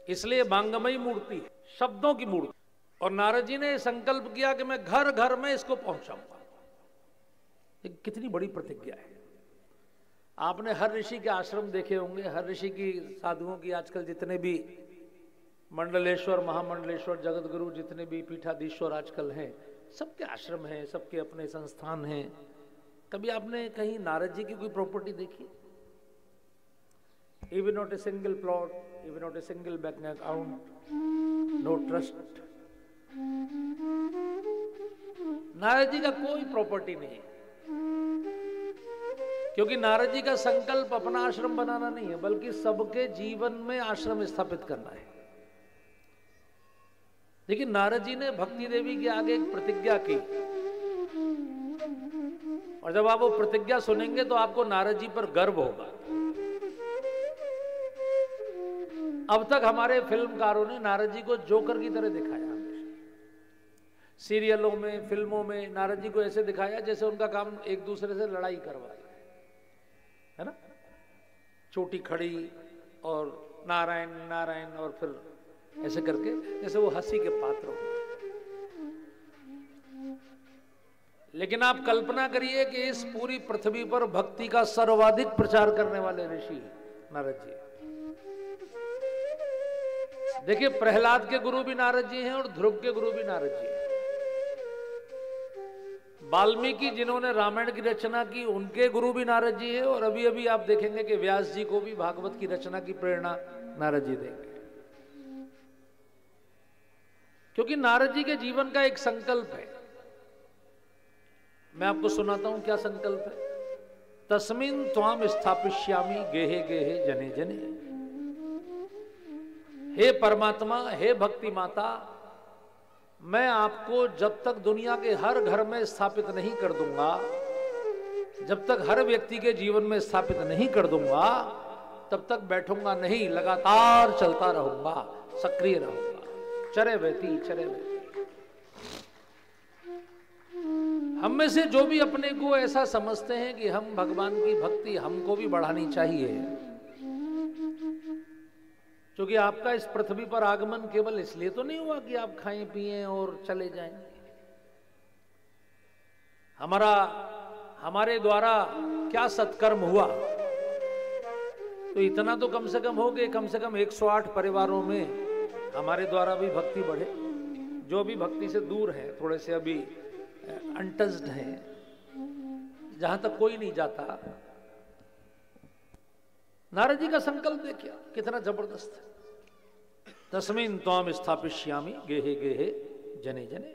इसलिए बांगमयी मूर्ति है, शब्दों की मूर्ति। और नारद जी ने संकल्प किया कि मैं घर घर में इसको पहुंचाऊंगा। कितनी बड़ी प्रतिज्ञा है। आपने हर ऋषि के आश्रम देखे होंगे, हर ऋषि की साधुओं की आजकल जितने भी मंडलेश्वर, महामंडलेश्वर, जगत गुरु, जितने भी पीठाधीश्वर आजकल हैं, सबके आश्रम हैं, सबके अपने संस्थान हैं। कभी आपने कहीं नारद जी की कोई प्रॉपर्टी देखी? Even not a single plot, even not a single bank account, no trust. Narad ji का कोई प्रॉपर्टी नहीं है, क्योंकि नारद जी का संकल्प अपना आश्रम बनाना नहीं है, बल्कि सबके जीवन में आश्रम स्थापित करना है। लेकिन नारद जी ने भक्ति देवी के आगे एक प्रतिज्ञा की, और जब आप वो प्रतिज्ञा सुनेंगे तो आपको नारद जी पर गर्व होगा। अब तक हमारे फिल्मकारों ने नारद जी को जोकर की तरह दिखाया, हमेशा सीरियलों में, फिल्मों में नारद जी को ऐसे दिखाया जैसे उनका काम एक दूसरे से लड़ाई करवाना है ना, चोटी खड़ी और नारायण नारायण, और फिर ऐसे करके जैसे वो हंसी के पात्र हो। लेकिन आप कल्पना करिए कि इस पूरी पृथ्वी पर भक्ति का सर्वाधिक प्रचार करने वाले ऋषि नारद जी। देखिए, प्रहलाद के गुरु भी नारद जी हैं और ध्रुव के गुरु भी नारद जी हैं। वाल्मीकि जिन्होंने रामायण की रचना की, उनके गुरु भी नारद जी हैं, और अभी अभी आप देखेंगे कि व्यास जी को भी भागवत की रचना की प्रेरणा नारद जी देंगे। क्योंकि नारद जी के जीवन का एक संकल्प है। मैं आपको सुनाता हूं क्या संकल्प है। तस्मिन् त्वाम स्थापिष्यामि गेहे गेहे जने जने। हे परमात्मा, हे भक्ति माता, मैं आपको जब तक दुनिया के हर घर में स्थापित नहीं कर दूंगा, जब तक हर व्यक्ति के जीवन में स्थापित नहीं कर दूंगा, तब तक बैठूंगा नहीं, लगातार चलता रहूंगा, सक्रिय रहूंगा। चरे बहती चरे बहती। हम में से जो भी अपने को ऐसा समझते हैं कि हम भगवान की भक्ति हमको भी बढ़ानी चाहिए, क्योंकि आपका इस पृथ्वी पर आगमन केवल इसलिए तो नहीं हुआ कि आप खाएं पिएं और चले जाएं। हमारे द्वारा क्या सत्कर्म हुआ, तो इतना तो कम से कम हो गए, कम से कम 108 परिवारों में हमारे द्वारा भी भक्ति बढ़े। जो भी भक्ति से दूर है, थोड़े से अभी अनटच्ड हैं, जहां तक कोई नहीं जाता। नारद जी का संकल्प देखिए कितना जबरदस्त है। तस्मिन् त्वाम स्थापिष्यामि गेहे गेहे जने जने।